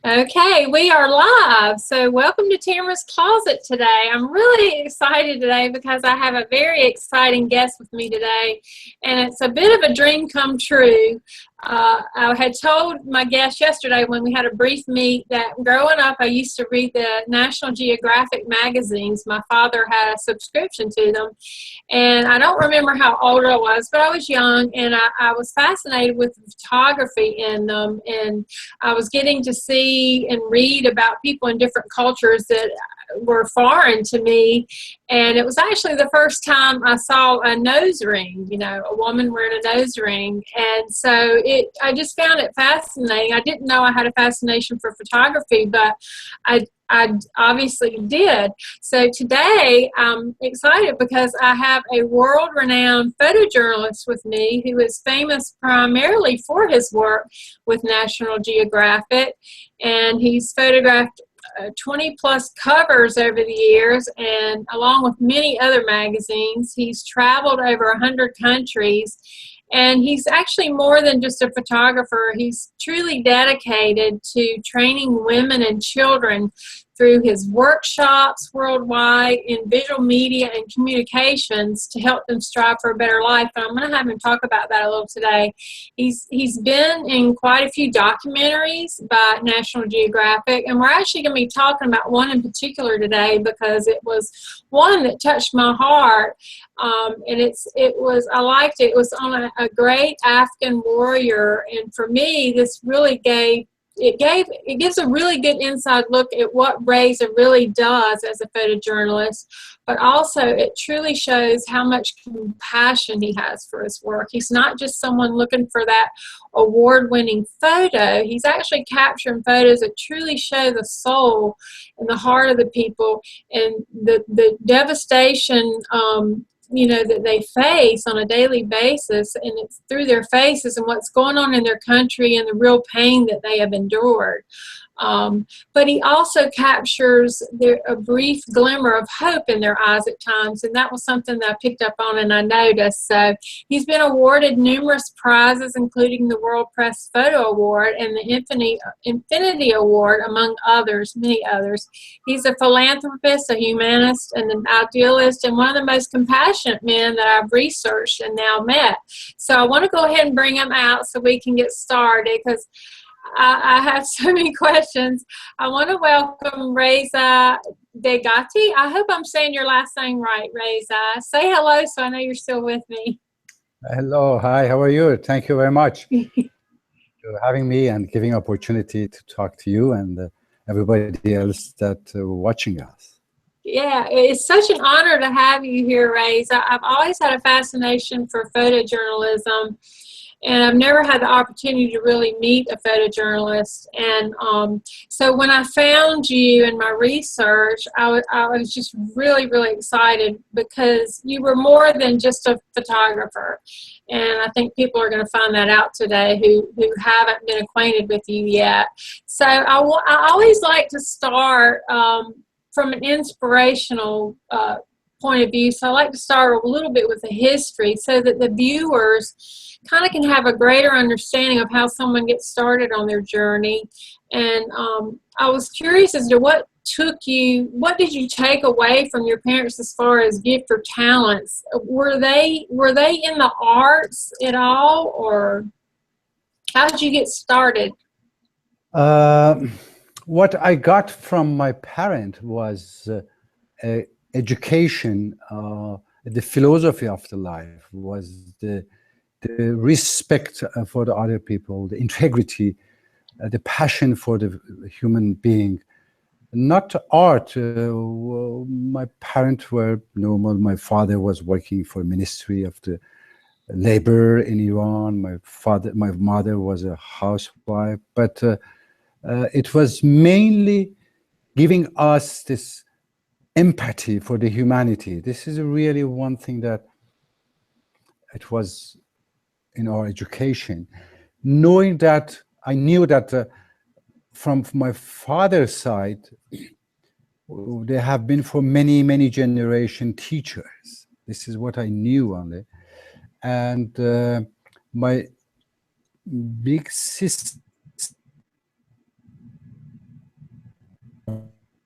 Okay, we are live. So welcome to Tamarah's Closet today. I'm really excited today because I have a very exciting guest with me today, and it's a bit of a dream come true. I had told my guest yesterday when we had a brief meet that growing up I used to read the National Geographic magazines. My father had a subscription to them, and I don't remember how old I was, but I was young, and I was fascinated with photography in them, and I was getting to see and read about people in different cultures that were foreign to me. And it was actually the first time I saw a nose ring, a woman wearing a nose ring. And so I just found it fascinating. I didn't know I had a fascination for photography, but I obviously did. So today I'm excited because I have a world-renowned photojournalist with me who is famous primarily for his work with National Geographic, and he's photographed 20 plus covers over the years, and along with many other magazines. He's traveled over 100 countries, and he's actually more than just a photographer. He's truly dedicated to training women and children through his workshops worldwide in visual media and communications to help them strive for a better life. And I'm going to have him talk about that a little today. He's been in quite a few documentaries by National Geographic, and we're actually going to be talking about one in particular today because it was one that touched my heart. And I liked it. It was on a great Afghan warrior, and for me, this really gives a really good inside look at what REZA really does as a photojournalist, but also it truly shows how much compassion he has for his work. He's not just someone looking for that award-winning photo. He's actually capturing photos that truly show the soul and the heart of the people and the devastation that they face on a daily basis, and it's through their faces and what's going on in their country and the real pain that they have endured. But he also captures a brief glimmer of hope in their eyes at times, and that was something that I picked up on and I noticed. So he's been awarded numerous prizes, including the World Press Photo Award and the Infinity Award, among others, many others. He's a philanthropist, a humanist, and an idealist, and one of the most compassionate men that I've researched and now met. So I want to go ahead and bring him out so we can get started, because I have so many questions. I want to welcome REZA Degati. I hope I'm saying your last name right, REZA. Say hello so I know you're still with me. Hello, hi, how are you? Thank you very much for having me and giving opportunity to talk to you and everybody else that watching us. Yeah, it's such an honor to have you here, REZA. I've always had a fascination for photojournalism, and I've never had the opportunity to really meet a photojournalist. And so when I found you in my research, I was just really, really excited because you were more than just a photographer. And I think people are going to find that out today who haven't been acquainted with you yet. So I always like to start from an inspirational point of view. So I like to start a little bit with the history so that the viewers kind of can have a greater understanding of how someone gets started on their journey. And I was curious as to what did you take away from your parents as far as gift or talents? Were they in the arts at all, or how did you get started? What I got from my parent was education, the philosophy of the life, was the respect for the other people, the integrity, the passion for the human being. Not art. My parents were normal. My father was working for Ministry of the Labor in Iran. My mother was a housewife. But it was mainly giving us this empathy for the humanity. This is really one thing that it was in our education. Knowing that, I knew that from my father's side, they have been for many, many generation teachers. This is what I knew only. And my big sister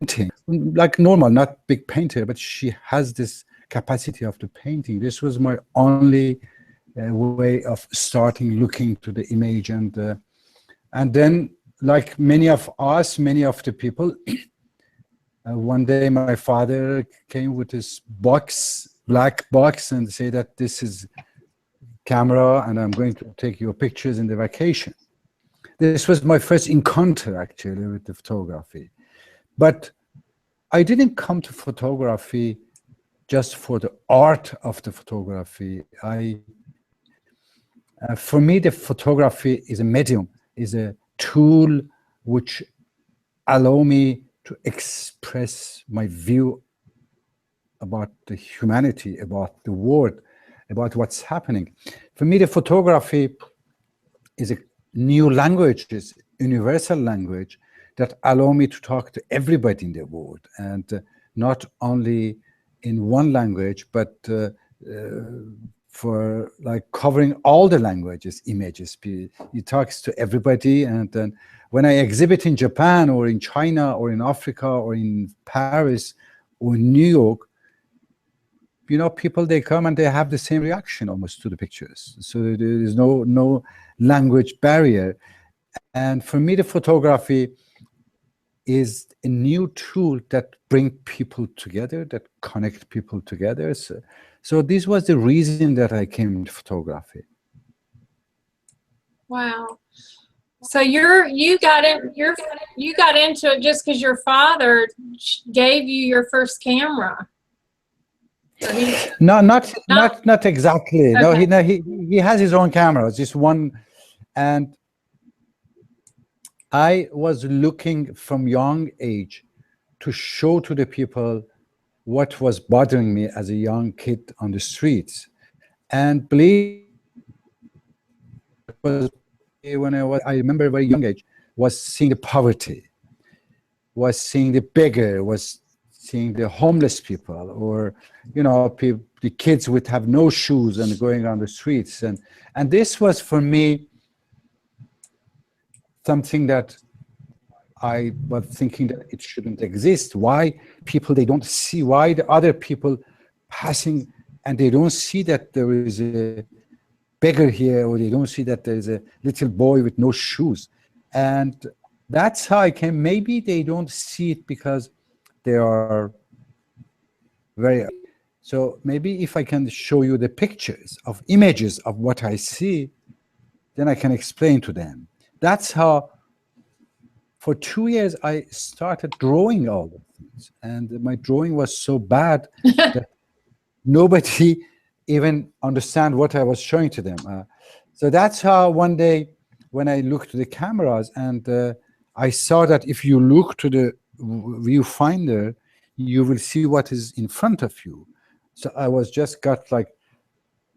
painting, like normal, not big painter, but she has this capacity of the painting. This was my only way of starting looking to the image, and then, like many of us, many of the people, one day my father came with this box, black box, and say that this is camera and I'm going to take your pictures in the vacation. This was my first encounter actually with the photography. But I didn't come to photography just for the art of the photography. For me, the photography is a medium, is a tool which allow me to express my view about the humanity, about the world, about what's happening. For me, the photography is a new language, is universal language that allow me to talk to everybody in the world, and not only in one language, but for like covering all the languages, images. It talks to everybody. And then when I exhibit in Japan or in China or in Africa or in Paris or New York, you know, people, they come and they have the same reaction almost to the pictures. So there is no language barrier. And for me, the photography is a new tool that bring people together, that connect people together. So this was the reason that I came to photography. Wow. So you got into it just because your father gave you your first camera. No, not exactly. Okay. No, he has his own camera, just one. And I was looking from young age to show to the people what was bothering me as a young kid on the streets. And believe was when I remember a very young age, was seeing the poverty, was seeing the beggar, was seeing the homeless people, or, you know, the kids would have no shoes and going on the streets. And this was for me something that I was thinking that it shouldn't exist. Why people, they don't see, why the other people passing and they don't see that there is a beggar here, or they don't see that there is a little boy with no shoes. And that's how I came. Maybe they don't see it because they are very, so maybe if I can show you the pictures of images of what I see, then I can explain to them. That's how for 2 years I started drawing all the things, and my drawing was so bad that nobody even understand what I was showing to them. So that's how one day when I looked to the cameras, and I saw that if you look to the viewfinder, you will see what is in front of you. So I was just got like,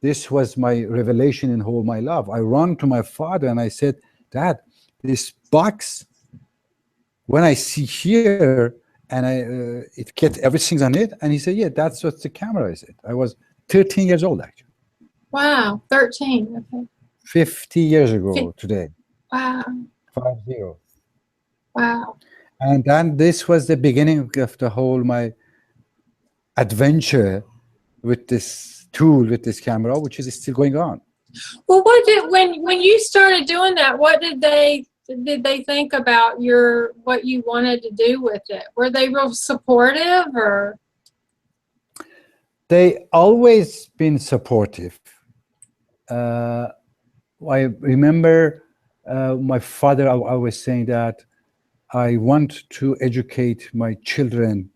this was my revelation in all my life. I ran to my father and I said, Dad, this box, when I see here, and it gets everything on it, and he said, yeah, that's what the camera is. I was 13 years old, actually. Wow, 13. Okay. 50 years ago today. Wow. 50. Wow. And then this was the beginning of the whole my adventure with this tool, with this camera, which is still going on. Well, when you started doing that, what did they think about what you wanted to do with it? Were they real supportive, or? They always been supportive. I remember my father always saying that I want to educate my children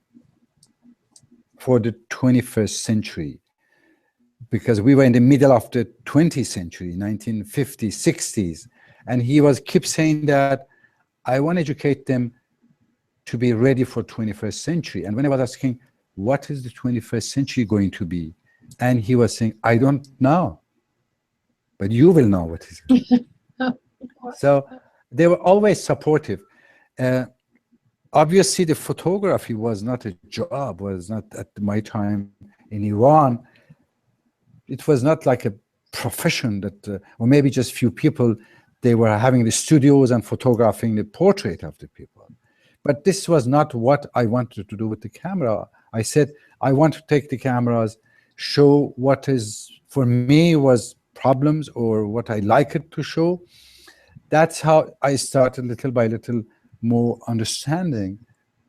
for the 21st century, because we were in the middle of the 20th century, 1950s, 60s. And he keep saying that I want to educate them to be ready for 21st century. And when I was asking, what is the 21st century going to be? And he was saying, I don't know, but you will know what is it. So they were always supportive. Obviously, the photography was not a job, was not at my time in Iran. It was not like a profession that, or maybe just few people, they were having the studios and photographing the portrait of the people. But this was not what I wanted to do with the camera. I said, I want to take the cameras, show what is, for me, was problems or what I like it to show. That's how I started little by little more understanding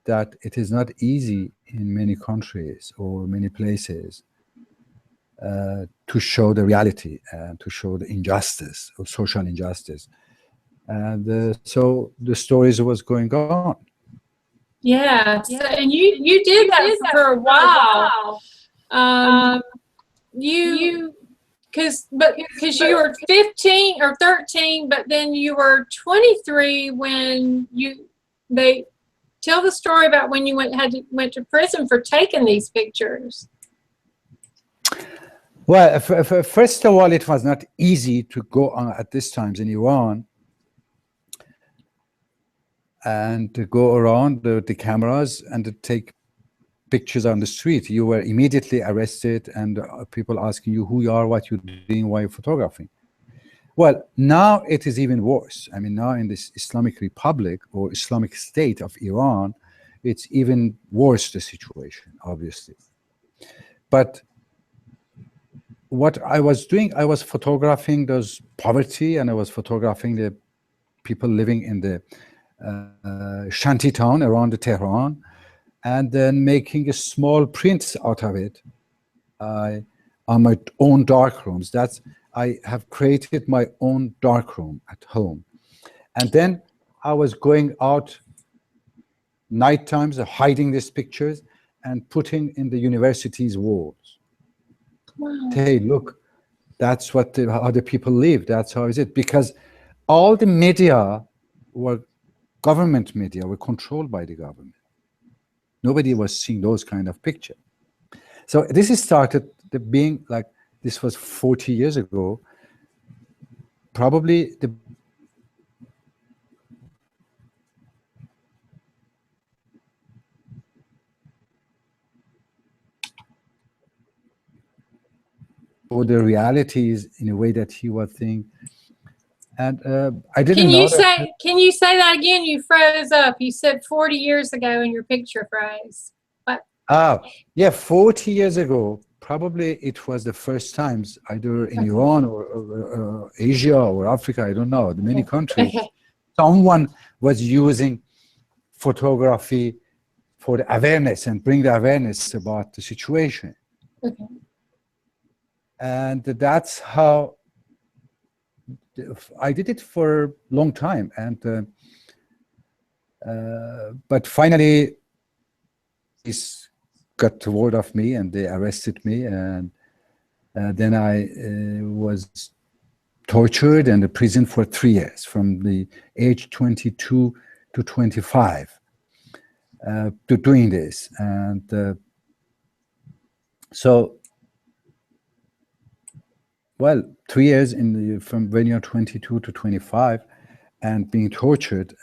that it is not easy in many countries or many places to show the reality and to show the injustice or social injustice. And so the stories was going on. Yeah, so, and you did that for a while. Because you were 15 or 13, but then you were 23 when they tell the story about when you went to prison for taking these pictures. Well, first of all, it was not easy to go on at this times in Iran and to go around the cameras and to take pictures on the street. You were immediately arrested and people asking you who you are, what you're doing, why you're photographing. Well, now it is even worse. I mean, now in this Islamic Republic or Islamic State of Iran, it's even worse, the situation, obviously. But what I was doing, I was photographing those poverty, and I was photographing the people living in the shanty town around the Tehran, and then making a small prints out of it on my own dark rooms. I have created my own dark room at home. And then I was going out night times, hiding these pictures and putting in the university's walls. Wow. Hey, look, that's what how the people live. That's how is it. Because all the media were government media, were controlled by the government. Nobody was seeing those kind of pictures. So this started being like, this was 40 years ago. Probably the realities in a way that he was thinking. And I didn't know that. Can you say that again? You froze up. You said 40 years ago and your picture froze. What? Yeah, 40 years ago, probably it was the first times, either in Iran or Asia or Africa, I don't know, many countries, someone was using photography for the awareness and bring the awareness about the situation. Okay. And that's how I did it for a long time. And but finally, this got word of me and they arrested me. And then I was tortured and in prison for 3 years, from the age 22 to 25, to doing this. And so, well, 3 years from when you're 22 to 25 and being tortured,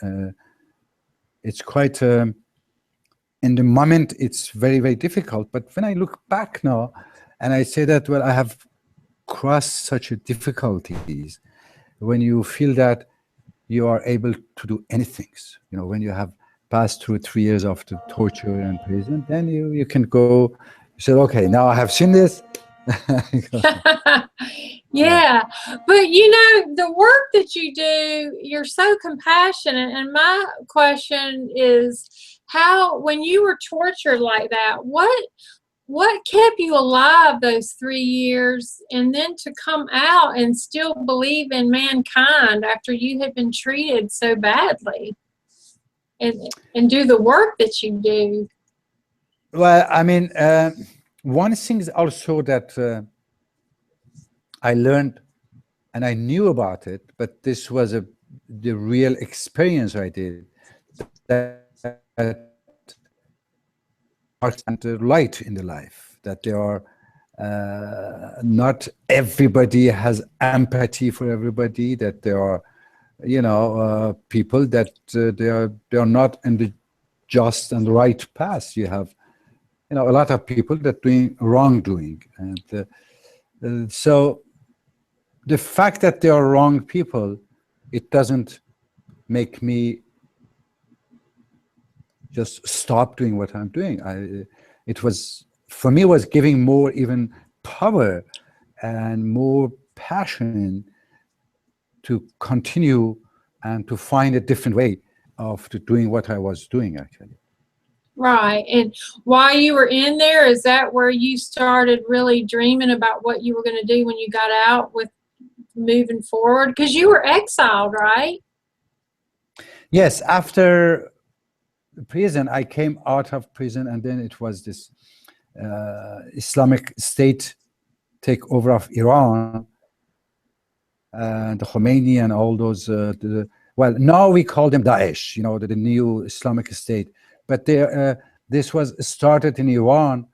it's quite, in the moment, it's very, very difficult. But when I look back now and I say that, well, I have crossed such difficulties, when you feel that you are able to do anything, you know, when you have passed through 3 years of the torture and prison, then you can go, you say, okay, now I have seen this. Yeah, but you know, the work that you do, you're so compassionate. And my question is, how, when you were tortured like that, what kept you alive those 3 years, and then to come out and still believe in mankind after you had been treated so badly, and do the work that you do? Well, I mean, one thing is also that I learned, and I knew about it, but this was the real experience I did, that and the light in the life, that there are not everybody has empathy for everybody, that there are, you know, people that they are not in the just and right path. You have, you know, a lot of people that doing wrongdoing, and so the fact that they are wrong people, it doesn't make me just stop doing what I'm doing. It was, for me, was giving more even power and more passion to continue and to find a different way of doing what I was doing, actually. Right. And while you were in there, is that where you started really dreaming about what you were going to do when you got out with moving forward? Because you were exiled, right? Yes, after prison, I came out of prison, and then it was this Islamic State takeover of Iran, and Khomeini and all those, well, now we call them Daesh, you know, the new Islamic State. But this was started in Iran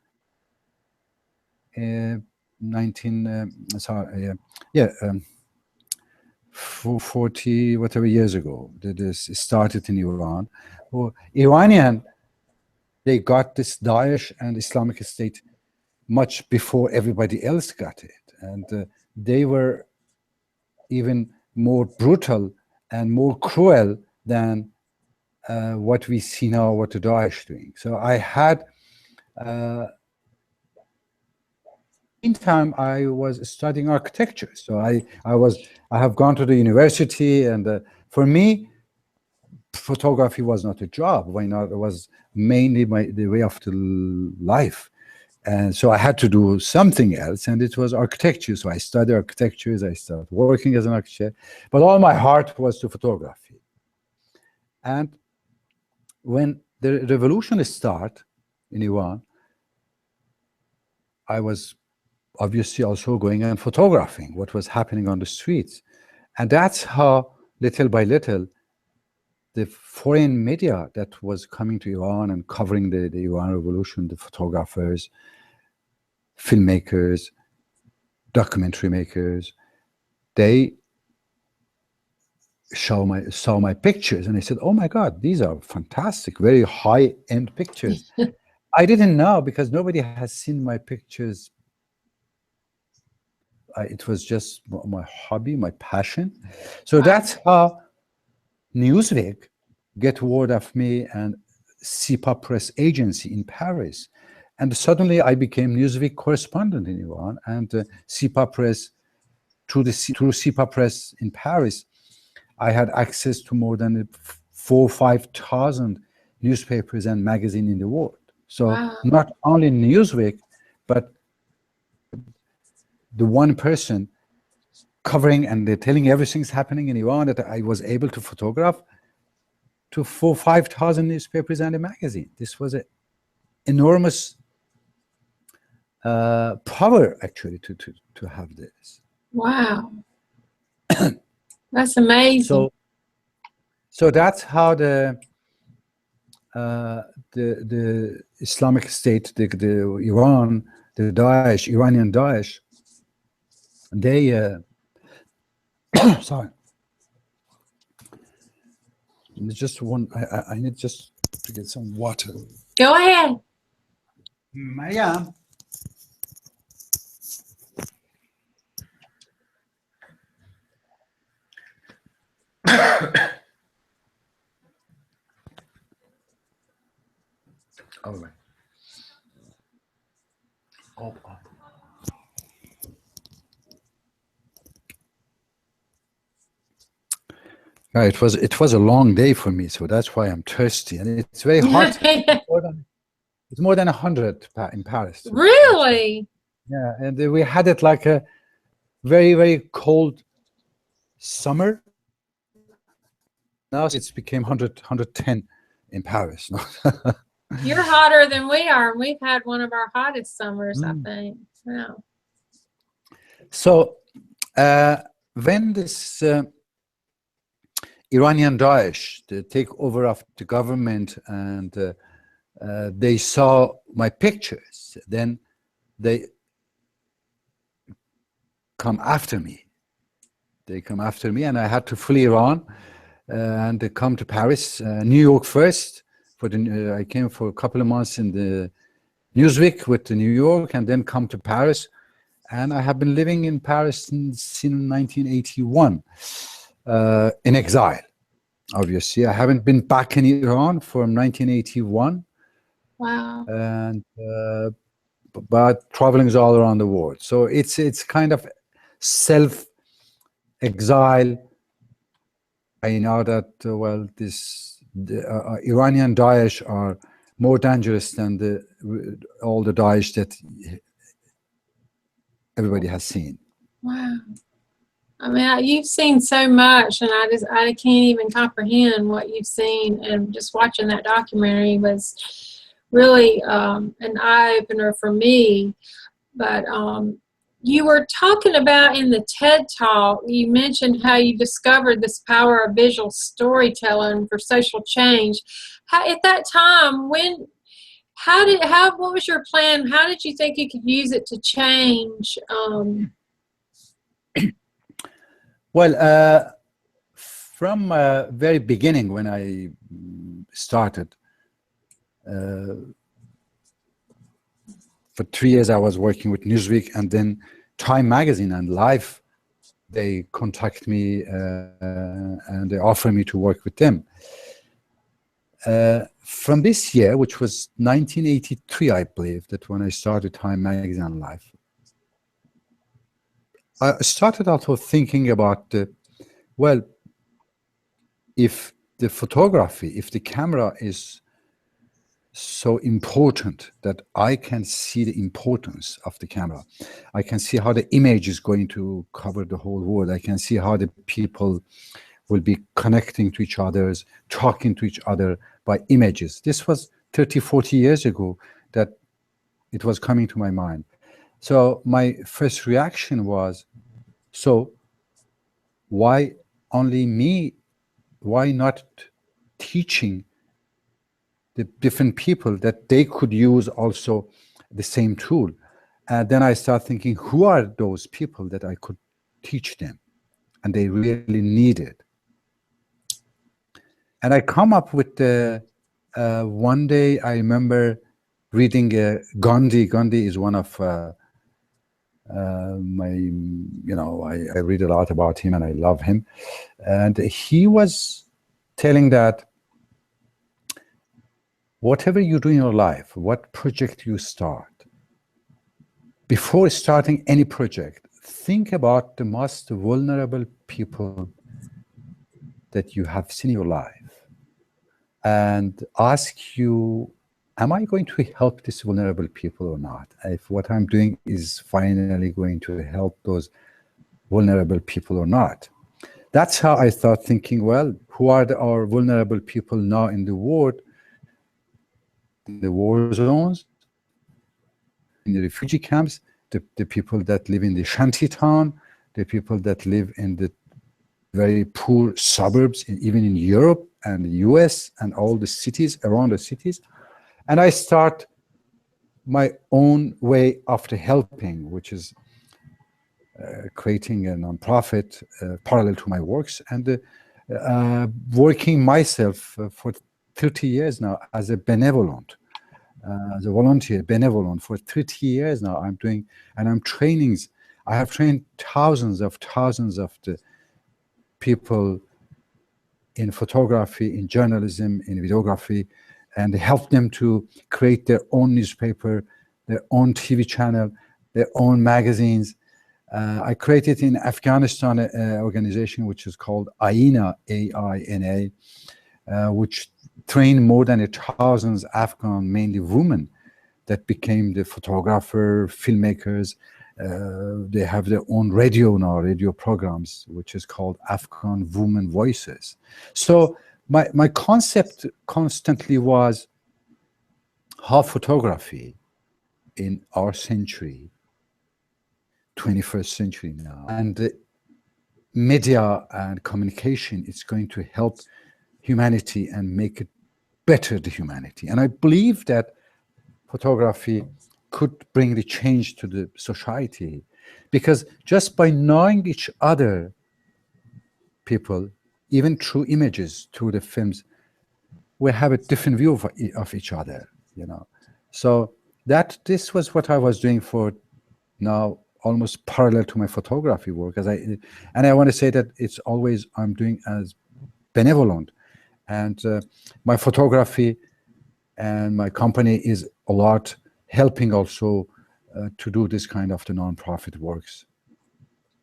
40 whatever years ago. This started in Iran. Well, Iranian, they got this Daesh and Islamic State much before everybody else got it, and they were even more brutal and more cruel than what we see now, what the Daesh doing. So I had, meantime, I was studying architecture. So I have gone to the university, and for me, photography was not a job. Why not? It was mainly the way of the life. And so I had to do something else, and it was architecture. So I studied architecture, I started working as an architect, but all my heart was to photography. And when the revolution started in Iran, I was obviously also going and photographing what was happening on the streets. And that's how, little by little, the foreign media that was coming to Iran and covering the Iran revolution, the photographers, filmmakers, documentary makers, they saw my pictures, and I said, oh my God, these are fantastic, very high-end pictures. I didn't know, because nobody has seen my pictures. It was just my hobby, my passion. So that's how Newsweek get word of me, and SIPA press agency in Paris. And suddenly I became Newsweek correspondent in Iran, and SIPA press, through SIPA press in Paris, I had access to more than 4,000 or 5,000 newspapers and magazines in the world. So not only Newsweek, but the one person covering and telling everything's happening in Iran that I was able to photograph, to 4,000 or 5,000 newspapers and a magazine. This was an enormous power, actually, to have this. Wow. That's amazing. So that's how the Islamic State, the Iran, the Daesh, Iranian Daesh, they sorry, just one. I need just to get some water. Go ahead. Maya. All right. Oh. Yeah, it was a long day for me, so that's why I'm thirsty, and it's very hot. It's more than 100 in Paris. So really? Yeah, and we had it like a very, very cold summer. Now it's became 100, 110 in Paris. You're hotter than we are, and we've had one of our hottest summers, I think. Wow. So when this Iranian Daesh, the takeover of the government, and they saw my pictures, then they come after me. They come after me, and I had to flee Iran and they come to Paris, New York first. I came for a couple of months in the Newsweek with the New York, and then come to Paris. And I have been living in Paris since 1981 in exile. obviously. I haven't been back in Iran from 1981, Wow. and but traveling is all around the world. So it's kind of self-exile. I know that well, the Iranian Daesh are more dangerous than all the Daesh that everybody has seen. Wow. I mean, you've seen so much, and I can't even comprehend what you've seen. And just watching that documentary was really an eye opener for me. But you were talking about in the TED Talk, you mentioned how you discovered this power of visual storytelling for social change. At that time, what was your plan? How did you think you could use it to change? Well, from very beginning when I started, for 3 years I was working with Newsweek, and then Time Magazine and Life, they contact me and they offer me to work with them. From this year, which was 1983, I believe, that when I started Time Magazine and Life, I started also thinking about well, if the photography, if the camera is so important that I can see the importance of the camera, I can see how the image is going to cover the whole world. I can see how the people will be connecting to each other, talking to each other by images. This was 30, 40 years ago that it was coming to my mind. So my first reaction was, so why only me? Why not teaching the different people that they could use also the same tool? And then I start thinking, who are those people that I could teach them and they really need it? And I come up with one day I remember reading Gandhi. Gandhi is one of my, I read a lot about him and I love him. And he was telling that whatever you do in your life, what project you start, before starting any project, think about the most vulnerable people that you have seen in your life and ask you, am I going to help these vulnerable people or not? If what I'm doing is finally going to help those vulnerable people or not? That's how I start thinking, well, who are our vulnerable people now in the world, in the war zones, in the refugee camps, the people that live in the shanty town, the people that live in the very poor suburbs, even in Europe and the US and all the cities, around the cities. And I start my own way after helping, which is creating a nonprofit parallel to my works, and working myself for 30 years now as a benevolent, as a volunteer, benevolent for 30 years now. I'm doing, and I'm trainings. I have trained thousands of the people in photography, in journalism, in videography, and help them to create their own newspaper, their own TV channel, their own magazines. I created in Afghanistan an organization which is called Aina, A-I-N-A, which trained more than 1,000 Afghan, mainly women, that became the photographer, filmmakers. They have their own radio now, radio programs, which is called Afghan Women Voices. So my concept constantly was how photography in our century, 21st century now, and media and communication is going to help humanity and make it better, the humanity. And I believe that photography could bring the change to the society, because just by knowing each other, people, even through images, through the films, we have a different view of each other, So this was what I was doing for now almost parallel to my photography work, and I want to say that it's always I'm doing as benevolent, And my photography and my company is a lot helping also to do this kind of the nonprofit works.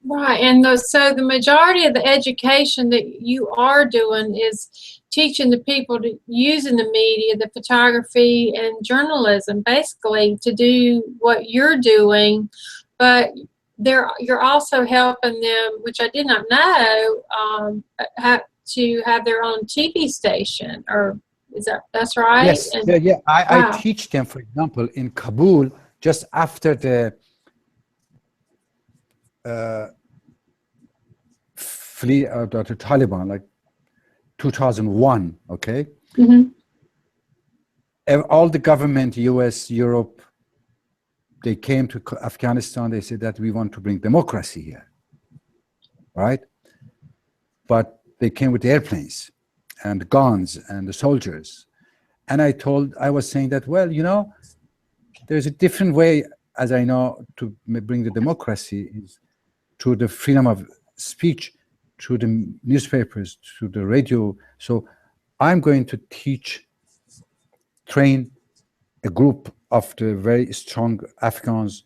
Right, and so the majority of the education that you are doing is teaching the people to using the media, the photography and journalism, basically to do what you're doing, but you're also helping them, which I did not know, to have their own TV station, or that's right? Yes, And, yeah. I wow. teach them, for example, in Kabul, just after the flee of the Taliban, like 2001, okay? Mm-hmm. All the government, US, Europe, they came to Afghanistan, they said that we want to bring democracy here, right? But they came with airplanes and guns and the soldiers. And I was saying that, well, you know, there's a different way, as I know, to bring the democracy is through the freedom of speech, through the newspapers, through the radio. So I'm going to train a group of the very strong Afghans,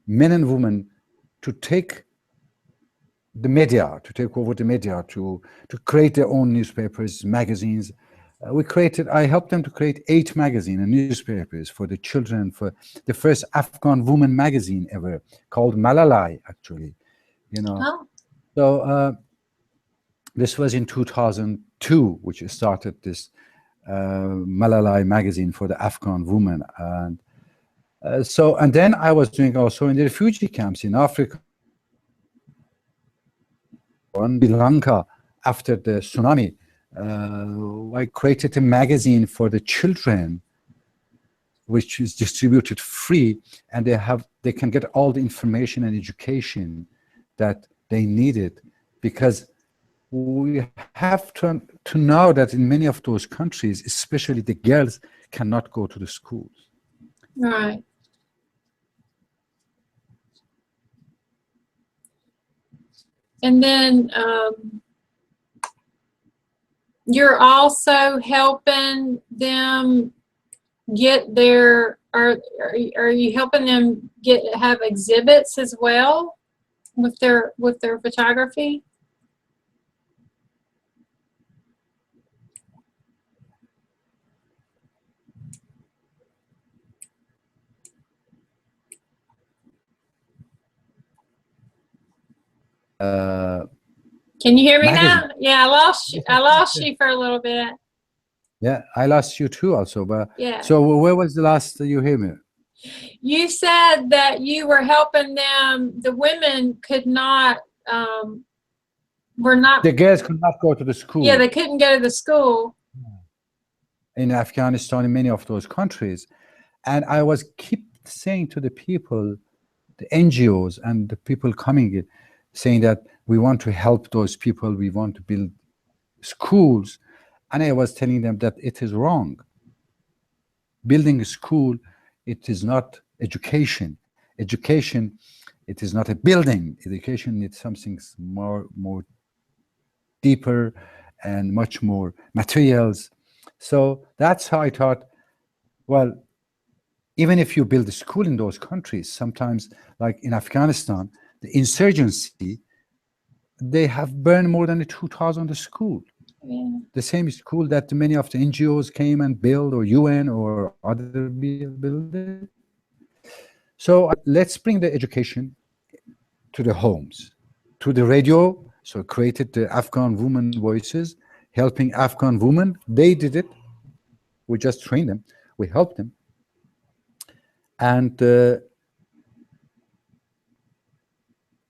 men and women, to take the media, to take over the media, to create their own newspapers, magazines. I helped them to create 8 magazines and newspapers for the children, for the first Afghan woman magazine ever, called Malalai, actually, you know. Oh. So this was in 2002, which started this Malalai magazine for the Afghan women. And and then I was doing also in the refugee camps in Africa, in Sri Lanka, after the tsunami. I created a magazine for the children, which is distributed free, and they can get all the information and education that they needed, because we have to know that in many of those countries, especially the girls, cannot go to the schools. Right. And then you're also helping them get their, are you helping them have exhibits as well with their photography? Can you hear me magazine. now? Yeah, I lost you for a little bit. Yeah, I lost you too also, but yeah. So where was the last you hear me? You said that you were helping them, the women could not, The girls could not go to the school. Yeah, they couldn't go to the school. In Afghanistan, in many of those countries. And I was keep saying to the people, the NGOs and the people coming in, saying that we want to help those people, we want to build schools. And I was telling them that it is wrong. Building a school, it is not education. Education, it is not a building. Education needs something more deeper and much more materials. So that's how I thought, well, even if you build a school in those countries, sometimes, like in Afghanistan, the insurgency, they have burned more than 2,000 schools. Yeah. The same school that many of the NGOs came and built, or UN or other buildings. So let's bring the education to the homes, to the radio. So created the Afghan women voices, helping Afghan women. They did it. We just trained them. We helped them. And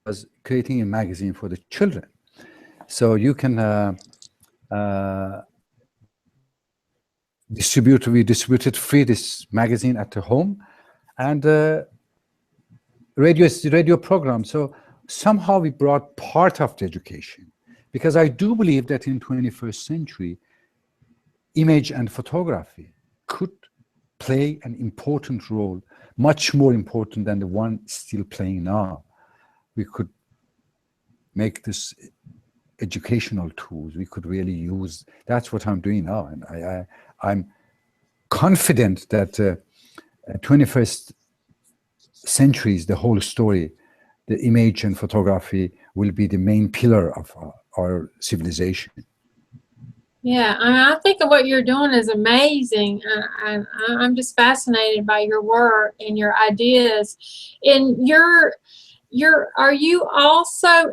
was creating a magazine for the children. So you can we distributed free this magazine at the home, and radio program. So somehow we brought part of the education, because I do believe that in 21st century, image and photography could play an important role, much more important than the one still playing now. We could make this educational tools we could really use. That's what I'm doing now, and I'm confident that 21st century is the whole story. The image and photography will be the main pillar of our civilization. Yeah, I think what you're doing is amazing. I'm just fascinated by your work and your ideas. And are you also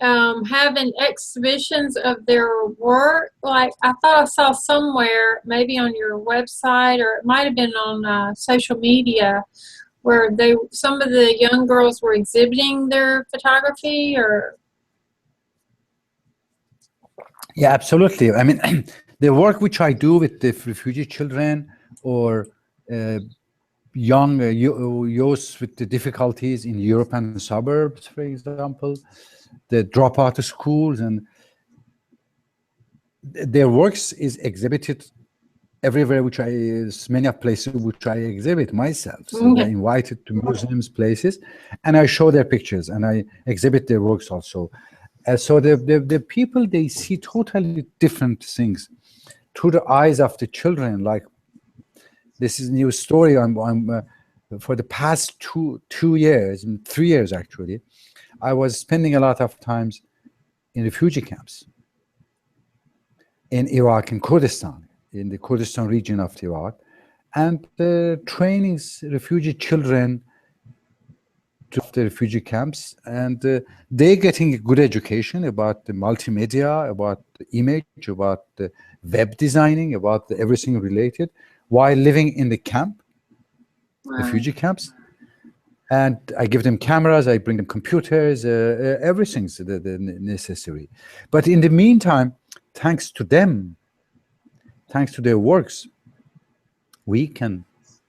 having exhibitions of their work? Like I thought I saw somewhere, maybe on your website, or it might have been on social media, where some of the young girls were exhibiting their photography, or. Yeah, absolutely. I mean, the work which I do with the refugee children or young youth with the difficulties in European suburbs, for example, the dropout schools, and their works is exhibited everywhere, many places which I exhibit myself. So they're invited to museums, places, and I show their pictures and I exhibit their works also. So the people, they see totally different things through the eyes of the children. Like, this is a new story. For the past 2 years, 3 years actually, I was spending a lot of times in refugee camps in Iraq and Kurdistan, in the Kurdistan region of Iraq, and training refugee children to the refugee camps, and they're getting a good education about the multimedia, about the image, about the web designing, about everything related, while living in the camp, refugee camps. And I give them cameras, I bring them computers, everything's the necessary. But in the meantime, thanks to them, thanks to their works, we can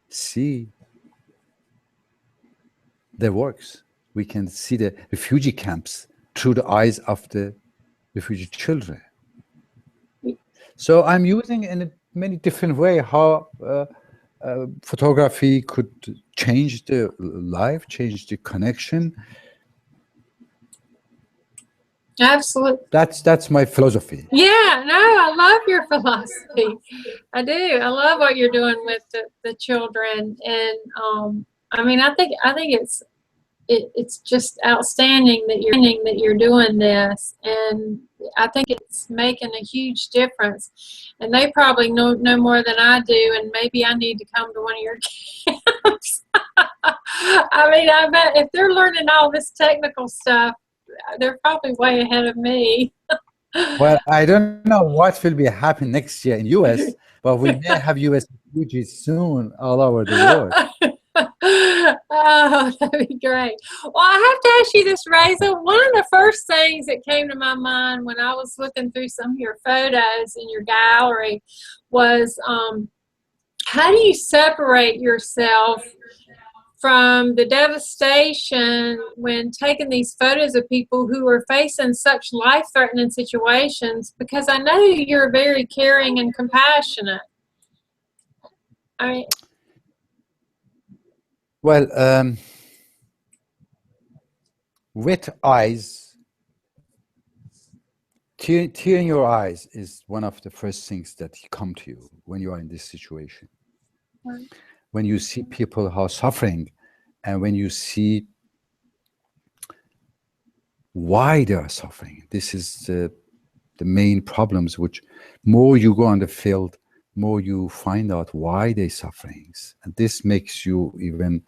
see their works. We can see the refugee camps through the eyes of the refugee children. So I'm using in a many different way how photography could change the life, change the connection. Absolutely. That's my philosophy. Yeah, no, I love your philosophy. I do. I love what you're doing with the children, and I mean, I think it's just outstanding that you're doing this, and I think it's making a huge difference. And they probably know more than I do, and maybe I need to come to one of your camps. I mean, I bet if they're learning all this technical stuff, they're probably way ahead of me. Well, I don't know what will be happening next year in US, but we may have US refugees soon all over the world. Oh, that'd be great. Well, I have to ask you this, Reza. One of the first things that came to my mind when I was looking through some of your photos in your gallery was, how do you separate yourself from the devastation when taking these photos of people who are facing such life-threatening situations? Because I know you're very caring and compassionate. I mean, well, wet eyes, tear in your eyes is one of the first things that come to you when you are in this situation. right. When you see people how suffering, and when you see why they are suffering, this is the main problems, which more you go on the field, more you find out why they're suffering. And this makes you even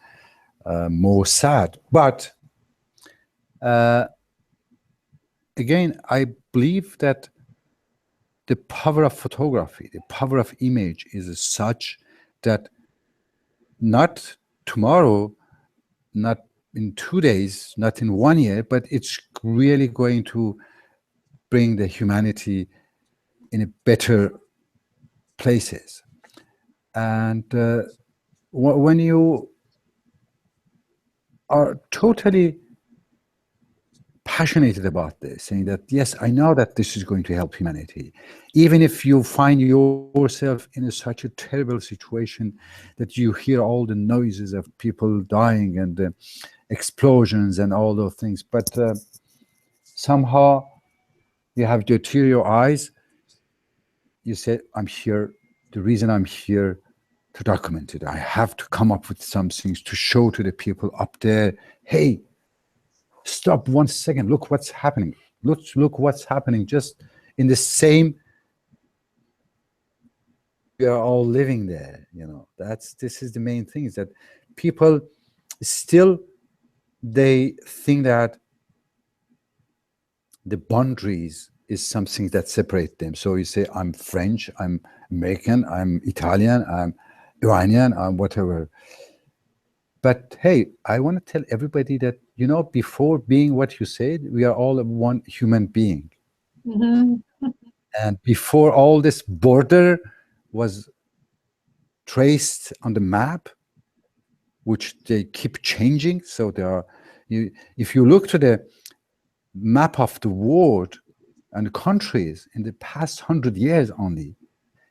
more sad. But again, I believe that the power of photography, the power of image is such that not tomorrow, not in 2 days, not in 1 year, but it's really going to bring the humanity in a better places. And when you are totally passionate about this, saying that, yes, I know that this is going to help humanity, even if you find yourself in such a terrible situation that you hear all the noises of people dying and explosions and all those things, but somehow You have to tear your eyes. You say, I'm here. The reason I'm here to document it. I have to come up with some things to show to the people up there. Hey, stop 1 second. Look what's happening. Look what's happening. Just in the same. We are all living there. You know, this is the main thing, is that people still, they think that the boundaries is something that separates them. So you say, I'm French, I'm American, I'm Italian, I'm Iranian, I'm whatever. But hey, I want to tell everybody that, you know, before being what you said, we are all one human being. Mm-hmm. And before all this border was traced on the map, which they keep changing. So there are, if you look to the map of the world and countries in the past 100 years only,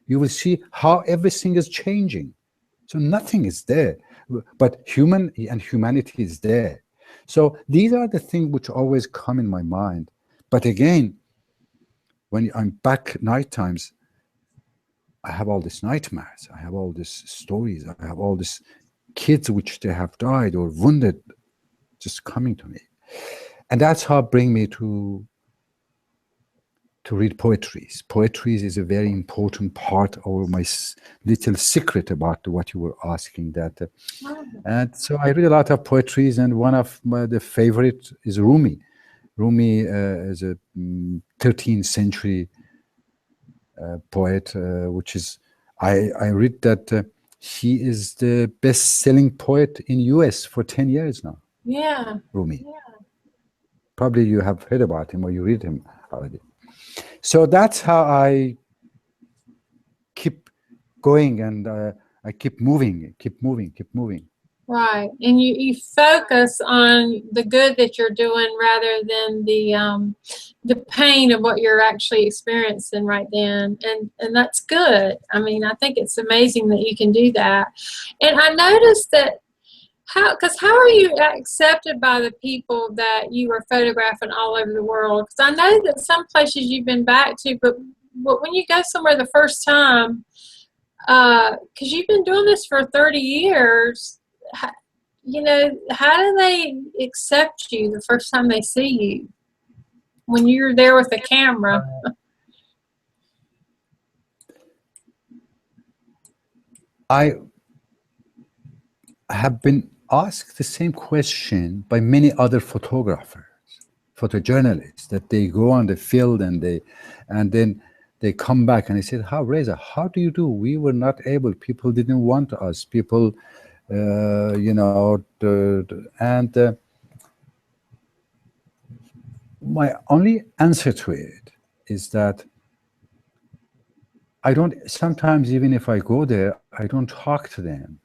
you will see how everything is changing. So nothing is there, but humanity is there. So these are the things which always come in my mind. But again, when I'm back night times, I have all these nightmares. I have all these stories. I have all these kids which they have died or wounded just coming to me. And that's how bring me to read poetries. Poetries is a very important part of my little secret about what you were asking. That, and so I read a lot of poetries, and one of the favorite is Rumi. Rumi is a 13th century poet, which is, I read that he is the best-selling poet in US for 10 years now. Yeah. Rumi. Yeah. Probably you have heard about him or you read him already. So that's how I keep going, and I keep moving. Right, and you focus on the good that you're doing rather than the pain of what you're actually experiencing right then, and that's good. I mean, I think it's amazing that you can do that. And I noticed that how are you accepted by the people that you are photographing all over the world? Because I know that some places you've been back to, but when you go somewhere the first time, because you've been doing this for 30 years, you know, how do they accept you the first time they see you when you're there with the camera? I have been asked the same question by many other photographers, photojournalists, that they go on the field and then they come back and they said, Reza, how do you do? We were not able, people didn't want us, people, you know, my only answer to it is that I don't, sometimes even if I go there, I don't talk to them.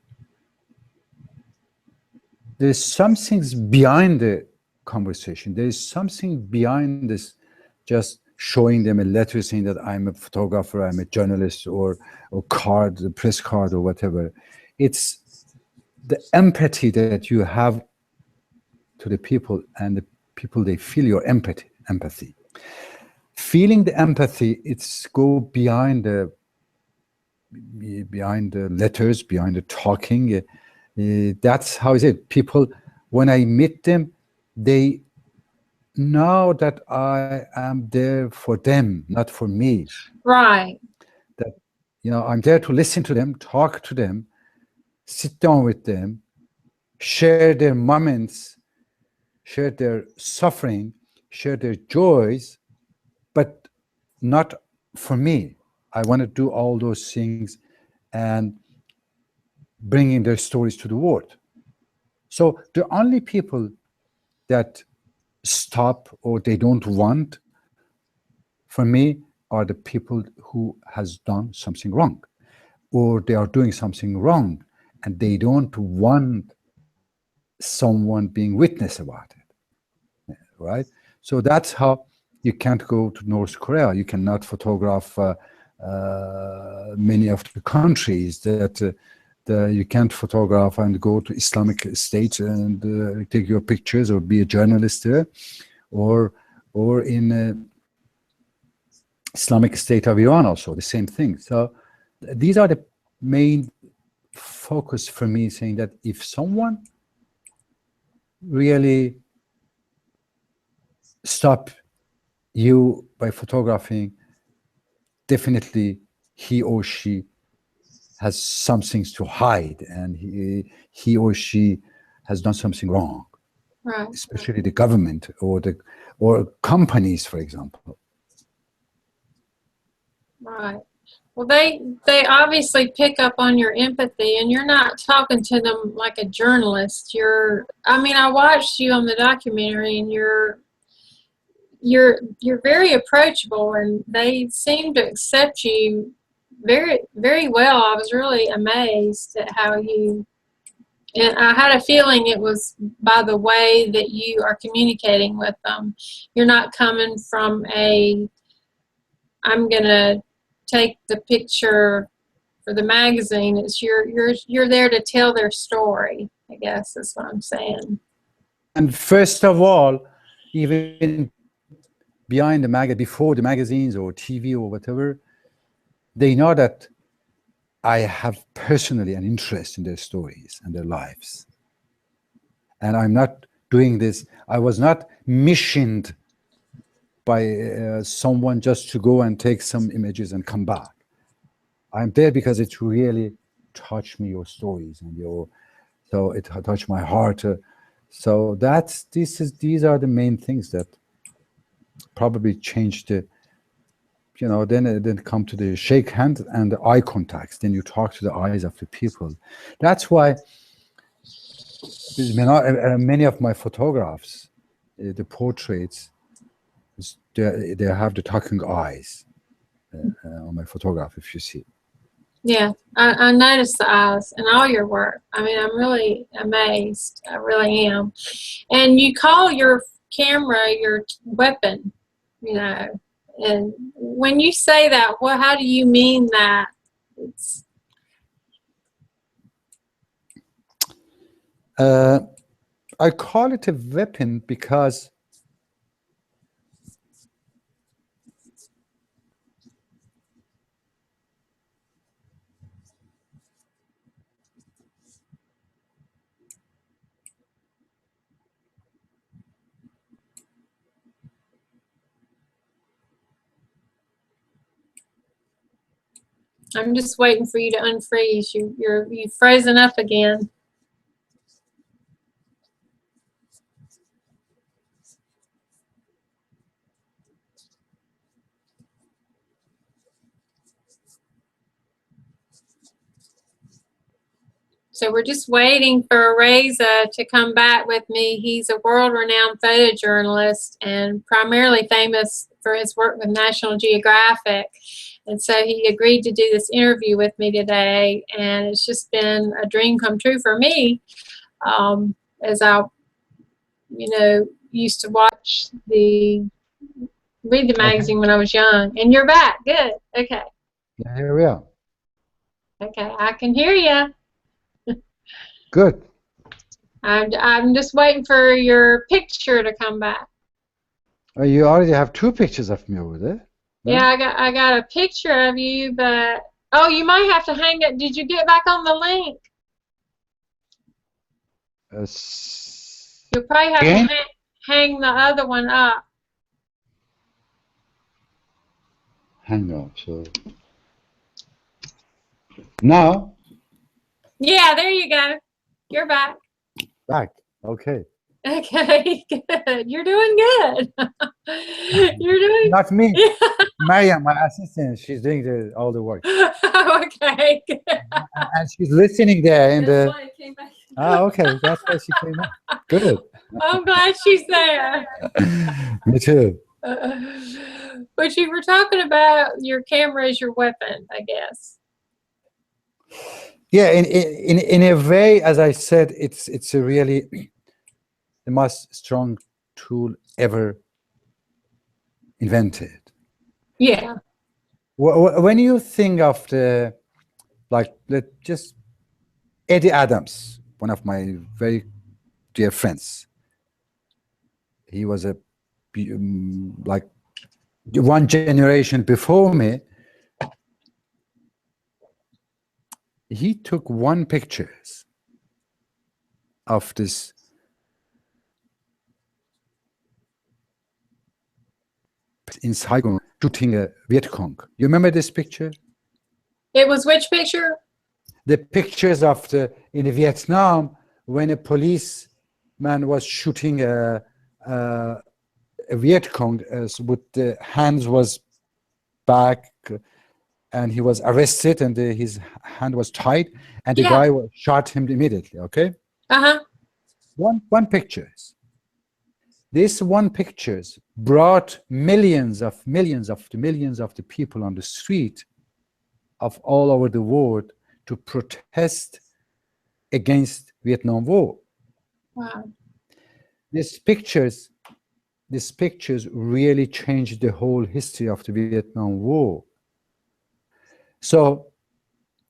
There's something behind the conversation. There's something behind this, just showing them a letter saying that I'm a photographer, I'm a journalist, or card, the press card or whatever. It's the empathy that you have to the people, and the people, they feel your empathy. Feeling the empathy, it's go behind the letters, behind the talking. That's how is it. People, when I meet them, they know that I am there for them, not for me. Right. That, you know, I'm there to listen to them, talk to them, sit down with them, share their moments, share their suffering, share their joys, but not for me. I want to do all those things and bringing their stories to the world. So the only people that stop or they don't want for me are the people who has done something wrong, or they are doing something wrong and they don't want someone being witness about it, right? So that's how you can't go to North Korea. You cannot photograph many of the countries that you can't photograph and go to Islamic State and take your pictures or be a journalist there, or in Islamic State of Iran also, the same thing. So these are the main focus for me, saying that if someone really stop you by photographing, definitely he or she has some things to hide, and he or she has done something wrong, Right. especially the government or companies, for example. Right. Well, they obviously pick up on your empathy, and you're not talking to them like a journalist. I mean, I watched you on the documentary, and you're very approachable, and they seem to accept you very, very well. I was really amazed at how you, and I had a feeling it was by the way that you are communicating with them. You're not coming from I'm gonna take the picture for the magazine. It's you're there to tell their story, I guess is what I'm saying. And first of all, even behind before the magazines or TV or whatever, they know that I have personally an interest in their stories and their lives. And I'm not doing this, I was not missioned by someone just to go and take some images and come back. I'm there because it really touched me, your stories, and so it touched my heart. So these are the main things that probably changed the, then come to the shake hand and the eye contacts. Then you talk to the eyes of the people. That's why many of my photographs, the portraits, they have the talking eyes on my photograph, if you see. Yeah, I noticed the eyes in all your work. I mean, I'm really amazed. I really am. And you call your camera your weapon, And when you say that, how do you mean that? I call it a weapon because I'm just waiting for you to unfreeze. You've frozen up again. So we're just waiting for Reza to come back with me. He's a world-renowned photojournalist and primarily famous for his work with National Geographic. And so he agreed to do this interview with me today, and it's just been a dream come true for me, as I, used to read the magazine when I was young. And you're back. Good. Okay. Yeah, here we are. Okay, I can hear you. Good. I'm just waiting for your picture to come back. Oh, you already have 2 pictures of me over there. No? Yeah, I got a picture of you, but you might have to hang it. Did you get back on the link? You'll probably have to hang the other one up. Hang on. So now. Yeah, there you go. You're back. Back. Okay. Okay, good. You're doing good. You're doing. Not me. Mariam, my assistant, she's doing all the work. Okay. Good. And she's listening there in That's why I came back. Okay, that's why she came up. Good. I'm glad she's there. Me too. But you were talking about your camera as your weapon, I guess. Yeah, in a way, as I said, it's a really the most strong tool ever invented. Yeah. When you think of just Eddie Adams, one of my very dear friends, he was a one generation before me, he took one pictures of this in Saigon shooting a Viet Cong. You remember this picture? It was which picture? The pictures of in Vietnam when a policeman was shooting a Viet Cong with the hands was back, and he was arrested, and his hand was tied, and the guy shot him immediately. Okay. One pictures. This one pictures brought millions of the people on the street of all over the world to protest against Vietnam War. Wow. These pictures really changed the whole history of the Vietnam War. So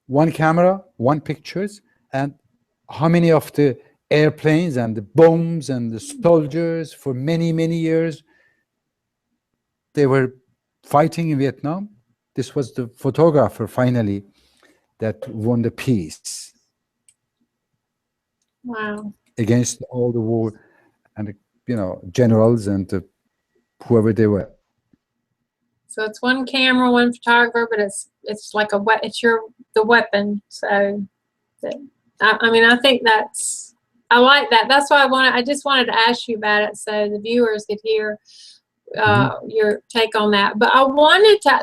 one camera, one pictures, and how many of the airplanes and the bombs and the soldiers for many, many years, they were fighting in Vietnam. This was the photographer finally that won the peace. Wow. Against all the war and, you know, generals and whoever they were. So it's one camera, one photographer, but it's like the weapon. So I mean, I think I like that. That's why I just wanted to ask you about it so the viewers could hear your take on that. But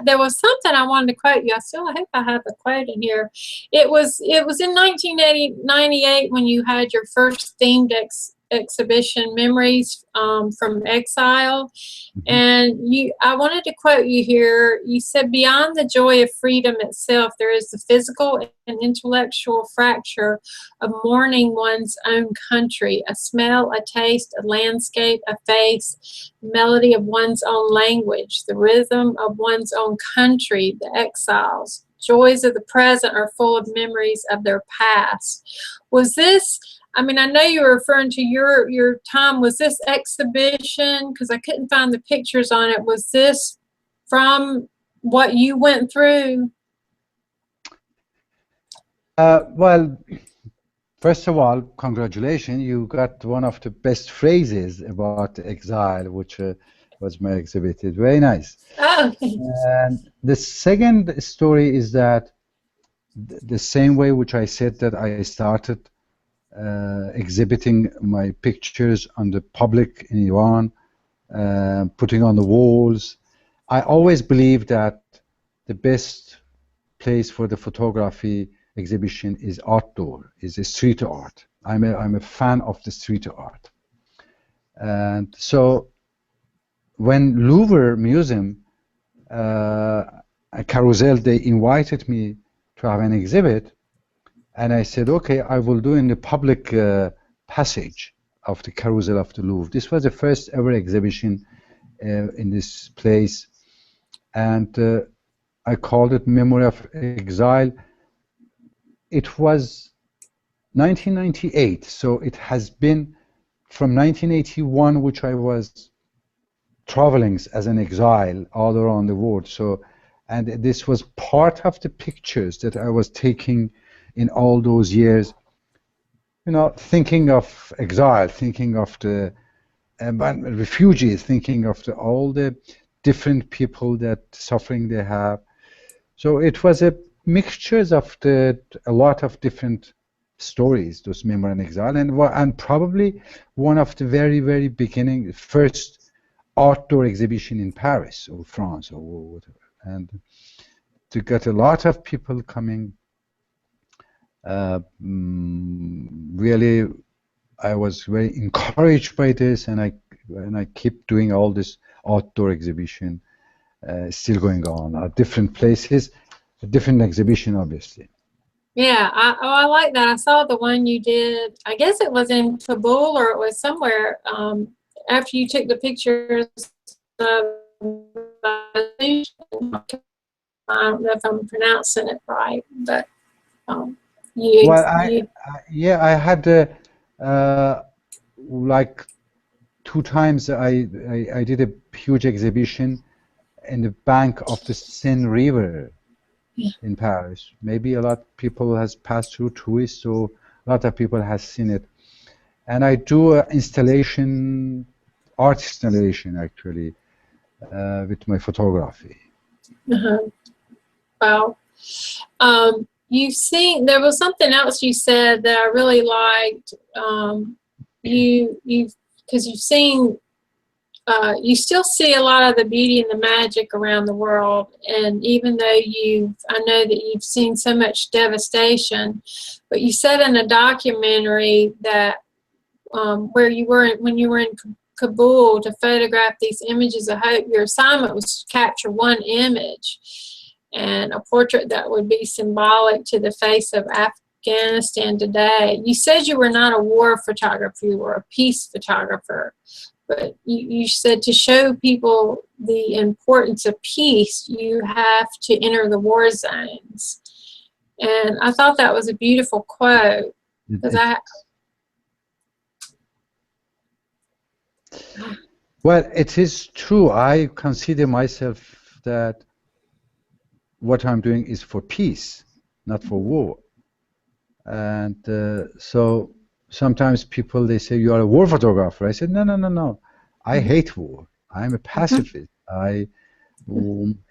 there was something I wanted to quote you. I hope I have the quote in here. It was in 1998 when you had your first themed exhibition, Memories from Exile. And I wanted to quote you here. You said, beyond the joy of freedom itself, there is the physical and intellectual fracture of mourning one's own country, a smell, a taste, a landscape, a face, melody of one's own language, the rhythm of one's own country, the exiles. Joys of the present are full of memories of their past. Was this, I mean, I know you were referring to your time. Was this exhibition, because I couldn't find the pictures on it, was this from what you went through? Well, first of all, congratulations. You got one of the best phrases about exile, which was my exhibit. It's very nice. Oh. And the second story is that the same way which I said that I started exhibiting my pictures on the public in Iran, putting on the walls. I always believed that the best place for the photography exhibition is outdoor, is the street art. I'm a fan of the street art. And so when Louvre Museum, a carousel, they invited me to have an exhibit, and I said, okay, I will do in the public passage of the carousel of the Louvre. This was the first ever exhibition in this place, and I called it Memory of Exile. It was 1998, so it has been from 1981, which I was traveling as an exile all around the world. So, and this was part of the pictures that I was taking in all those years, you know, thinking of exile, thinking of the refugees, thinking of all the different people that suffering they have. So it was a mixtures of a lot of different stories, those Memory and Exile, and probably one of the very, very beginning, first outdoor exhibition in Paris or France or whatever, and to get a lot of people coming. Really, I was very encouraged by this, and I keep doing all this outdoor exhibition, still going on at different places, a different exhibition, obviously. Yeah, I like that. I saw the one you did. I guess it was in Kabul or it was somewhere. After you took the pictures of, I don't know if I'm pronouncing it right, but I had like 2 times I did a huge exhibition in the bank of the Seine River Yeah. in Paris. Maybe a lot of people has passed through, tourists, so a lot of people has seen it. And I do an installation, art installation actually, with my photography. Uh-huh. Wow. You've seen, there was something else you said that I really liked. Because you've seen, you still see a lot of the beauty and the magic around the world. And even though I know that you've seen so much devastation, but you said in a documentary that when you were in Kabul to photograph these images of hope, your assignment was to capture one image and a portrait that would be symbolic to the face of Afghanistan today. You said you were not a war photographer, you were a peace photographer, but you said to show people the importance of peace, you have to enter the war zones. And I thought that was a beautiful quote, because Well, it is true. I consider myself that what I'm doing is for peace, not for war. And so sometimes people, they say, you are a war photographer. I said, no, no, no, no. I hate war. I'm a pacifist. I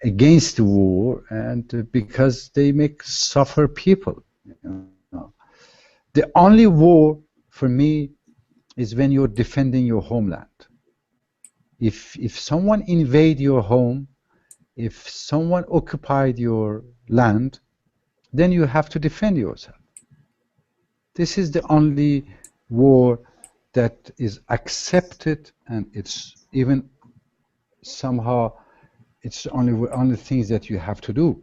against the war, and because they make suffer people. You know. The only war for me is when you're defending your homeland. If someone invade your home, if someone occupied your land, then you have to defend yourself. This is the only war that is accepted, and it's even somehow it's only things that you have to do.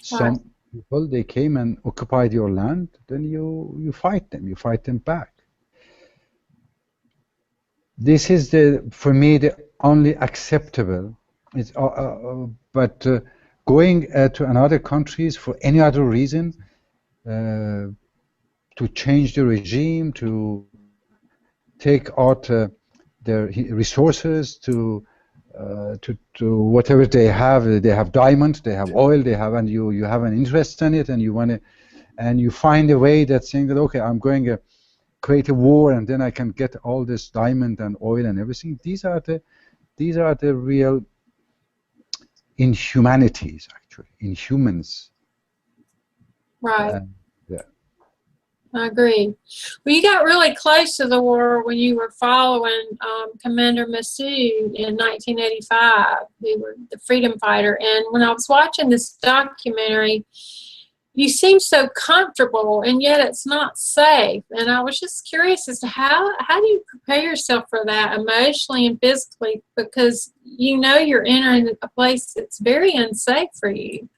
Some people, they came and occupied your land, then you fight them back. This is for me the only acceptable. It's but going to another countries for any other reason, to change the regime, to take out their resources, to whatever they have diamond, they have oil, and you have an interest in it, and you want to, and you find a way that saying that, okay, I'm going to create a war, and then I can get all this diamond and oil and everything. These are the real inhumanities, actually, inhumans. Right. Yeah. I agree. Well, you got really close to the war when you were following Commander Massoud in 1985. He was the freedom fighter. And when I was watching this documentary, you seem so comfortable, and yet it's not safe. And I was just curious as to how do you prepare yourself for that emotionally and physically, because you know you're entering a place that's very unsafe for you.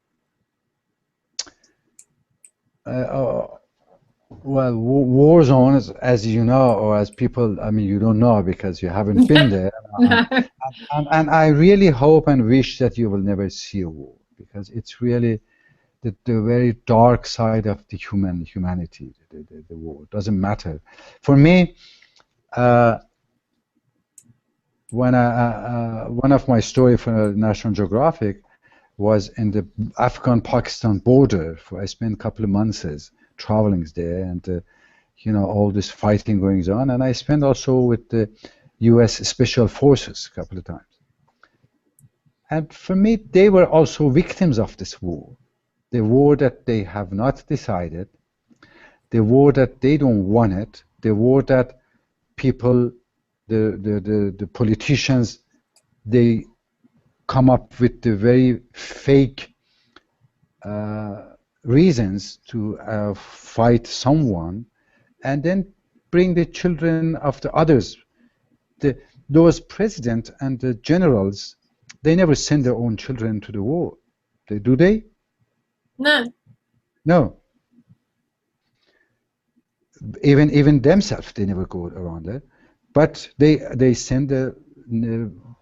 Well, war zones, as you know, or as people, I mean, you don't know because you haven't been there. And I really hope and wish that you will never see a war, because it's really the very dark side of the humanity, the war. It doesn't matter. For me, when one of my story for National Geographic was in the Afghan-Pakistan border. I spent a couple of months traveling there, and you know, all this fighting going on. And I spent also with the U.S. Special Forces a couple of times. And for me, they were also victims of this war. The war that they have not decided, the war that they don't want it, the war that people, the politicians, they come up with the very fake reasons to fight someone, and then bring the children of the others. Those presidents and the generals, they never send their own children to the war. Do they? No. No. Even themselves, they never go around there. But they send the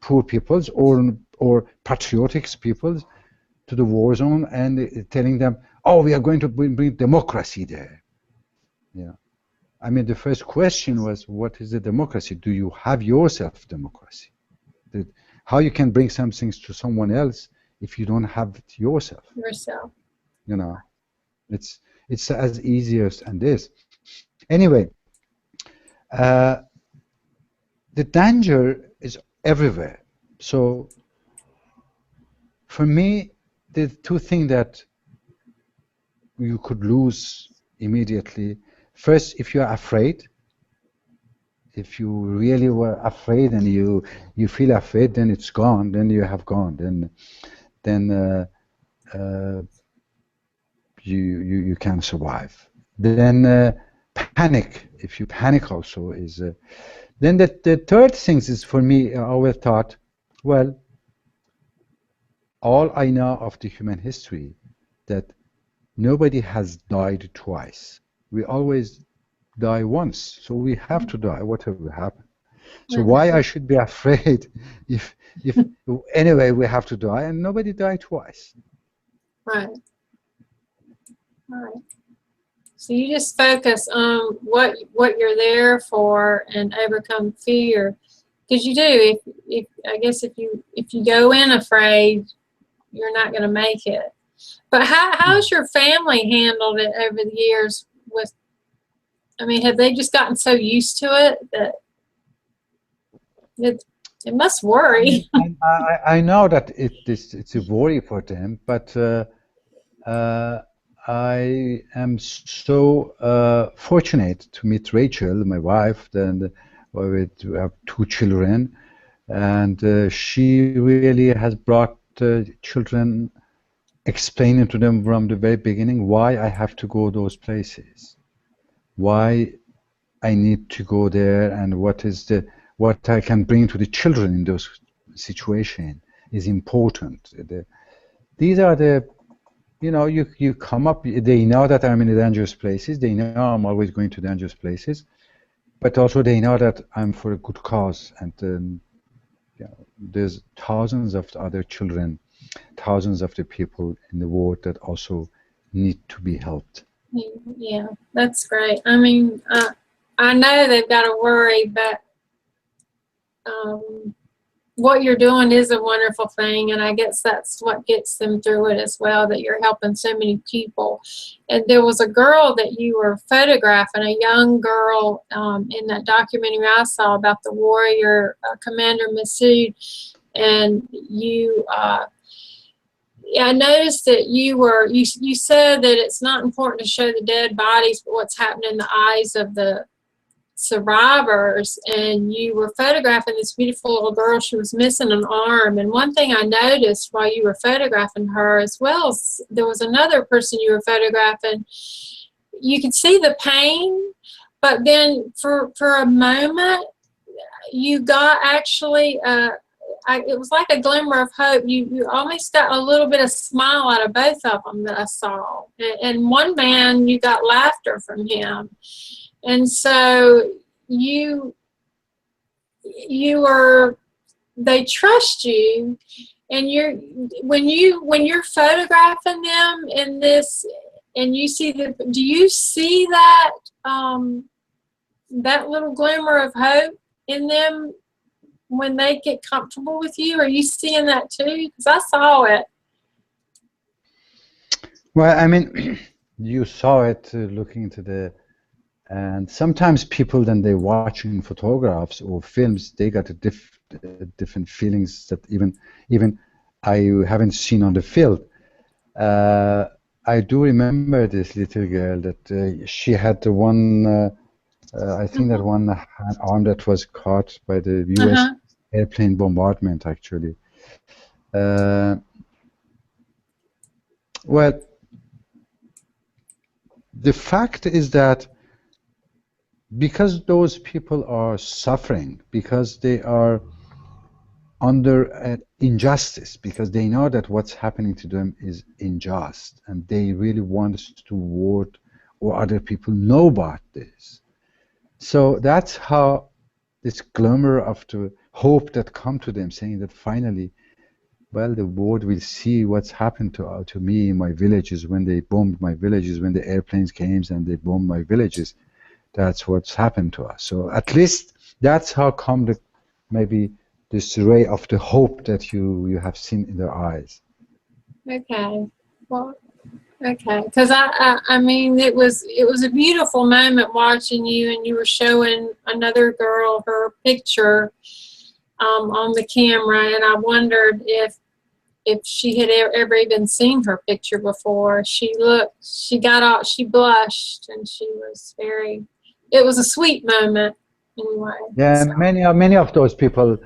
poor peoples or patriotic peoples to the war zone, and telling them, oh, we are going to bring democracy there. Yeah. I mean, the first question was, what is the democracy? Do you have yourself democracy? how you can bring some things to someone else if you don't have it yourself. You know, it's as easy as this. Anyway, the danger is everywhere. So for me, the two things that you could lose immediately. First, if you are afraid, if you really were afraid and you feel afraid, then it's gone. Then you have gone. Then you can survive. Then panic. If you panic, also is. Then the third thing is, for me, I always thought, well, all I know of the human history, that nobody has died twice. We always die once, so we have to die, whatever happens. So why I should be afraid if anyway we have to die, and nobody died twice. Right. Right. So you just focus on what you're there for and overcome fear, because you do. If I guess if you go in afraid, you're not going to make it. But how's your family handled it over the years? I mean, have they just gotten so used to it that it must worry? I know that it's a worry for them, but I am so fortunate to meet Rachel, my wife, and we have 2 children, and she really has brought children, explaining to them from the very beginning why I have to go those places, why I need to go there, and what I can bring to the children in those situations is important. These are the, you know, you come up, they know that I'm in dangerous places, they know I'm always going to dangerous places, but also they know that I'm for a good cause, and you know, there's thousands of other children, thousands of the people in the world that also need to be helped. Yeah, that's great. I mean, I know they've got to worry, but what you're doing is a wonderful thing, and I guess that's what gets them through it as well, that you're helping so many people. And there was a girl that you were photographing, a young girl, in that documentary I saw about the warrior Commander Masood, and you I noticed that you said that it's not important to show the dead bodies, but what's happening in the eyes of the survivors. And you were photographing this beautiful little girl. She was missing an arm. And one thing I noticed while you were photographing her, as well as there was another person you were photographing, you could see the pain, but then for a moment you got actually it was like a glimmer of hope. You almost got a little bit of smile out of both of them that I saw. And one man, you got laughter from him. And so they trust you, and when you're photographing them in this, and you see do you see that that little glimmer of hope in them when they get comfortable with you? Are you seeing that too? Because I saw it. Well, I mean, you saw it looking into the, and sometimes people, then they're watching photographs or films, they got different feelings that even I haven't seen on the field. I do remember this little girl that she had the one, I think that one arm that was caught by the U.S. airplane bombardment, actually. Well, the fact is that because those people are suffering, because they are under injustice, because they know that what's happening to them is unjust, and they really want to work or other people know about this. So that's how this glimmer of the hope that come to them, saying that finally, well, the world will see what's happened to me in my villages when they bombed my villages, when the airplanes came and they bombed my villages. That's what's happened to us. So at least that's how come maybe this ray of the hope that you have seen in their eyes. Okay. Well, okay. Because I mean, it was a beautiful moment watching you, and you were showing another girl her picture on the camera, and I wondered if she had ever even seen her picture before. She got out, she blushed, and she was it was a sweet moment anyway. Yeah, So. many of those people,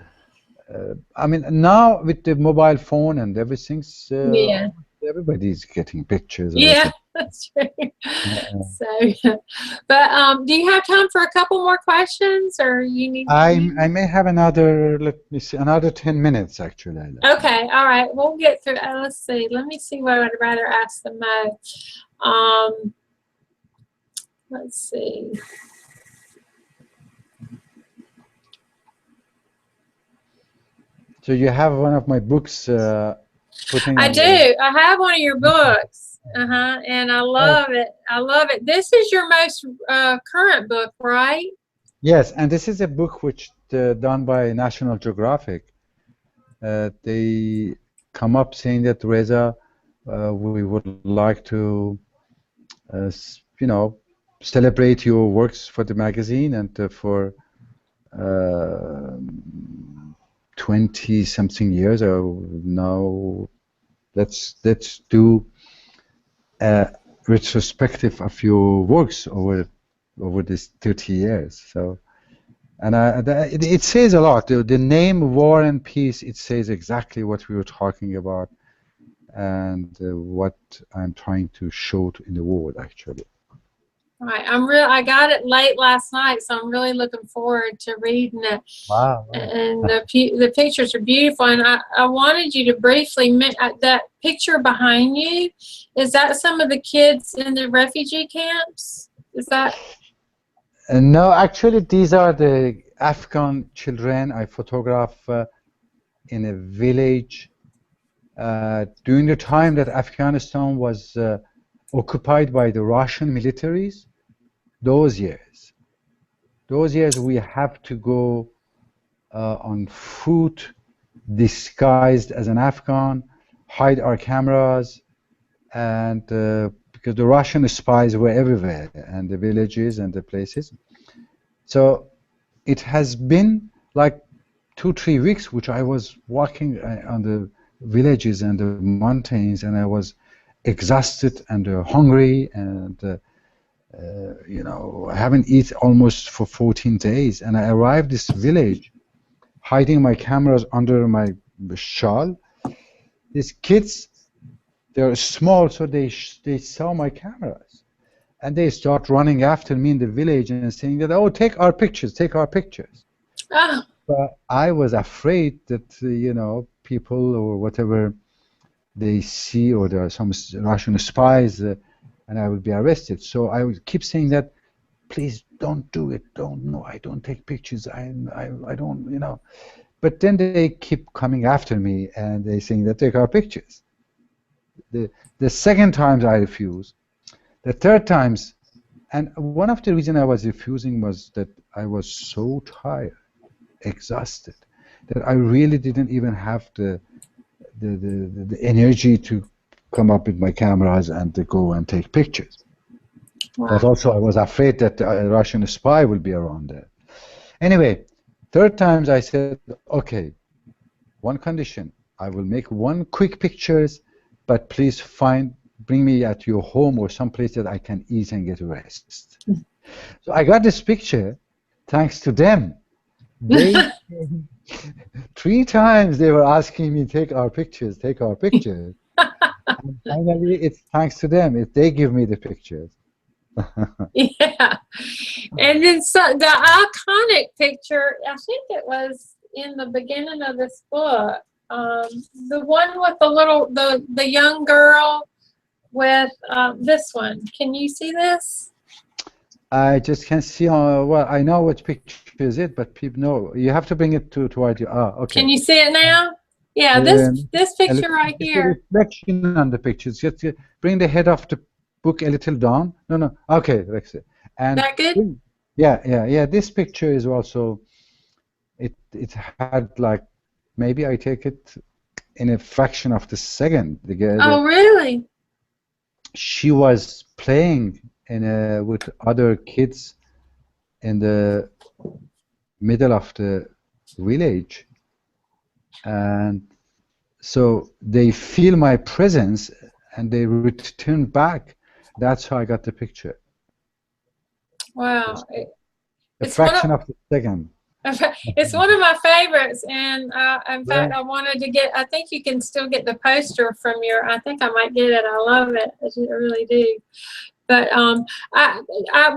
I mean, now with the mobile phone and everything, Yeah. everybody's getting pictures. Yeah, that's true. So, but do you have time for a couple more questions, or you need? I may have another, let me see, another 10 minutes actually. Okay, all right, we'll get through. Let's see. Let me see what I'd rather ask the most. Let's see. So you have one of my books. I do. I have one of your books. And I love it. I love it. This is your most current book, right? Yes, and this is a book which done by National Geographic. They come up saying that, Reza, we would like to, you know, celebrate your works for the magazine, and for 20-something years now, let's do a retrospective of your works over this 30 years. So, and it says a lot. The name War and Peace, it says exactly what we were talking about, and what I'm trying to show in the world actually. All right, I got it late last night, so I'm really looking forward to reading it. Wow. And the pictures are beautiful. And I wanted you to briefly that picture behind you. Is that some of the kids in the refugee camps? Is that? No, actually, these are the Afghan children I photograph in a village during the time that Afghanistan was occupied by the Russian militaries. Those years we have to go on foot, disguised as an Afghan, hide our cameras, and because the Russian spies were everywhere, and the villages and the places. So it has been like 2-3 weeks which I was walking on the villages and the mountains, and I was exhausted and hungry, and you know, I haven't eaten almost for 14 days, and I arrived this village hiding my cameras under my shawl. These kids, they're small, so they saw my cameras, and they start running after me in the village and saying that, oh, take our pictures, take our pictures. Oh. But I was afraid that you know, people or whatever they see, or there are some Russian spies, and I would be arrested. So I would keep saying that, please don't do it, I don't take pictures, I don't, you know. But then they keep coming after me, and they saying that take our pictures. The second times I refuse. The third times, and one of the reasons I was refusing was that I was so tired, exhausted, that I really didn't even have the energy to come up with my cameras and to go and take pictures. Wow. But also I was afraid that a Russian spy will be around there. Anyway, third times I said, okay, one condition, I will make one quick pictures, but please bring me at your home or someplace that I can eat and get rest. So I got this picture thanks to them. They 3 times they were asking me, take our pictures, take our pictures. And finally, it's thanks to them if they give me the pictures. Yeah. And then the iconic picture, I think it was in the beginning of this book, the one with the young girl with this one. Can you see this? I just can't see. Well, I know which picture is it, but people know. You have to bring it toward you. Ah, okay. Can you see it now? Yeah, this picture right here. Reflection on the pictures. Just bring the head of the book a little down. No. Okay, that's it. And that good? Yeah. This picture is also. It had like maybe I take it in a fraction of the second. Oh, really? She was playing with other kids in the middle of the village, and so they feel my presence and they return back. That's how I got the picture. Wow. A fraction of the second. It's one of my favorites, and in fact, Yeah. I wanted to get, I think you can still get the poster from your, I think I might get it. I love it. I really do. But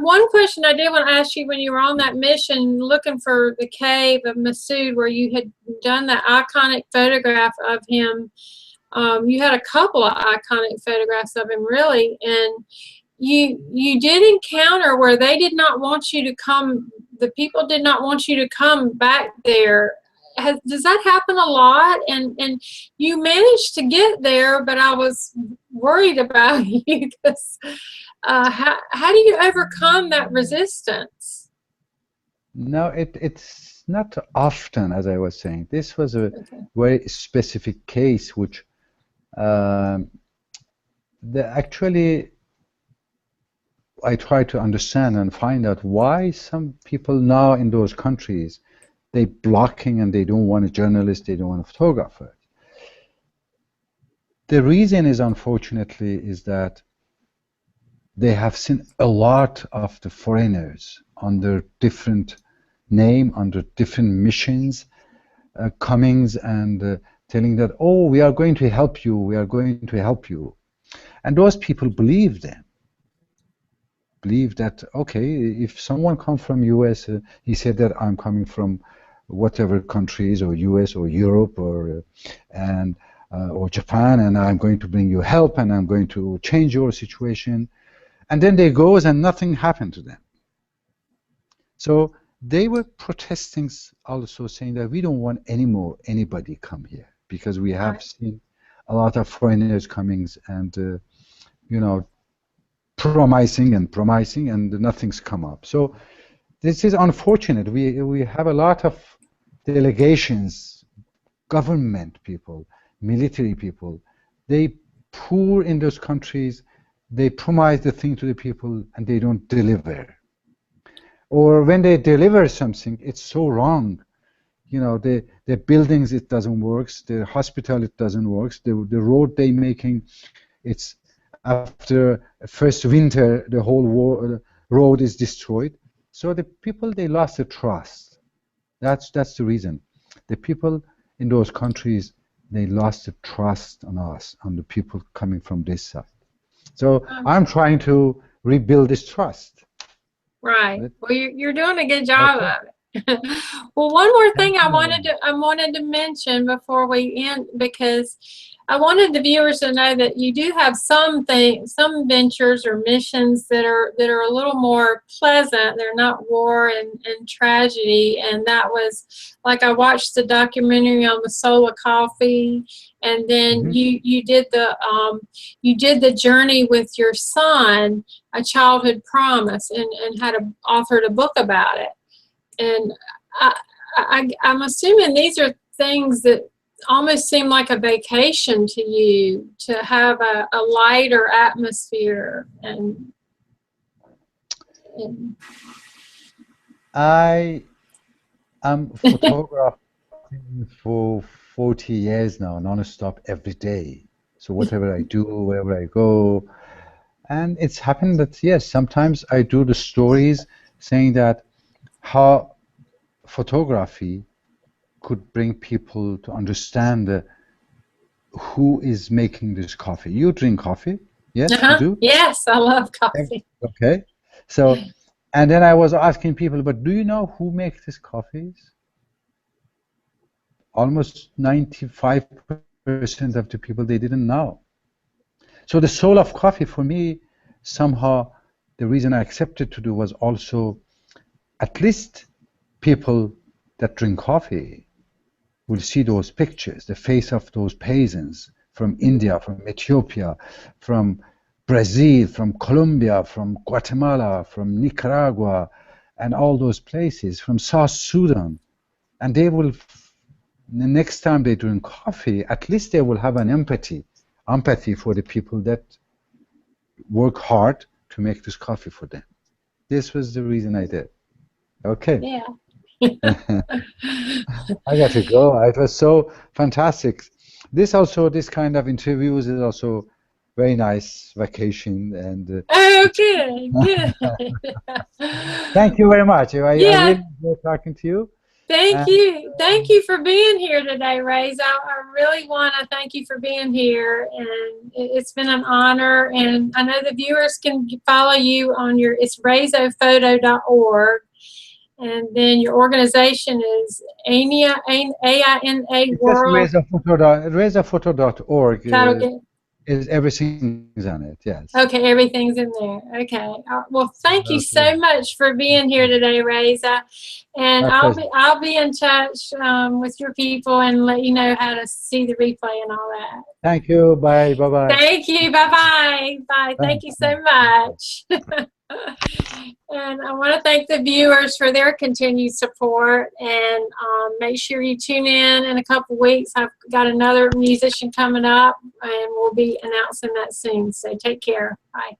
one question I did want to ask you, when you were on that mission looking for the cave of Masood, where you had done that iconic photograph of him, you had a couple of iconic photographs of him, really, and you did encounter where they did not want you to come, the people did not want you to come back there. Does that happen a lot? And you managed to get there, but I was worried about you because how do you overcome that resistance? No, it's not often, as I was saying. This was a very specific case, which actually I try to understand and find out why some people now in those countries, they blocking and they don't want a journalist, they don't want a photographer. The reason is, unfortunately, is that they have seen a lot of the foreigners under different name, under different missions, comings and telling that, oh, we are going to help you, we are going to help you. And those people believe them. Believe that, okay, if someone comes from US, he said that I'm coming from whatever countries, or US or Europe or Japan, and I'm going to bring you help and I'm going to change your situation. And then they goes and nothing happened to them. So they were protesting also, saying that we don't want anybody come here, because we have seen a lot of foreigners coming and you know, promising and nothing's come up. So this is unfortunate. We have a lot of delegations, government people, military people. They pour in those countries, they promise the thing to the people and they don't deliver. Or when they deliver something, it's so wrong. You know, the buildings, it doesn't work. The hospital, it doesn't work. The road they making, it's after first winter, the whole road is destroyed. So the people, they lost the trust. That's the reason. The people in those countries, they lost the trust on us, on the people coming from this side. So I'm trying to rebuild this trust. Right. Well, you're doing a good job of it. Well, one more thing I wanted to mention before we end, because I wanted the viewers to know that you do have some ventures or missions that are a little more pleasant. They're not war and tragedy. And that was, like, I watched the documentary on the soul of coffee, and then you did the journey with your son, A Childhood Promise, and had authored a book about it. And I'm assuming these are things that almost seem like a vacation to you, to have a lighter atmosphere. And I am photographing for 40 years now, non-stop, every day. So whatever I do, wherever I go, and it's happened that, yes, sometimes I do the stories saying that how photography could bring people to understand who is making this coffee. You drink coffee? Yes, you do? Yes, I love coffee. Okay. So, and then I was asking people, but do you know who makes these coffees? Almost 95% of the people, they didn't know. So the soul of coffee, for me, somehow, the reason I accepted to do was also, at least people that drink coffee will see those pictures, the face of those peasants from India, from Ethiopia, from Brazil, from Colombia, from Guatemala, from Nicaragua, and all those places, from South Sudan. And they will the next time they drink coffee, at least they will have an empathy for the people that work hard to make this coffee for them. This was the reason I did. Okay. Yeah. I got to go. It was so fantastic. This kind of interviews is also very nice vacation. And Oh, good, good. thank you very much. I Yeah. really enjoyed talking to you. Thank you. Thank you for being here today, Reza. I really want to thank you for being here, and it's been an honor. And I know the viewers can follow you on it's rezaphoto.org, and then your organization is AINA, A-I-N-A World. REZAphoto.org is everything's on it. Yes. Okay, everything's in there. Okay. Well, thank you so much for being here today, Reza. And I'll be in touch with your people and let you know how to see the replay and all that. Thank you. Bye. Bye-bye. Thank you. Bye-bye. Bye. Thank you so much. And I want to thank the viewers for their continued support, and make sure you tune in a couple weeks. I've got another musician coming up, and we'll be announcing that soon. So take care. Bye.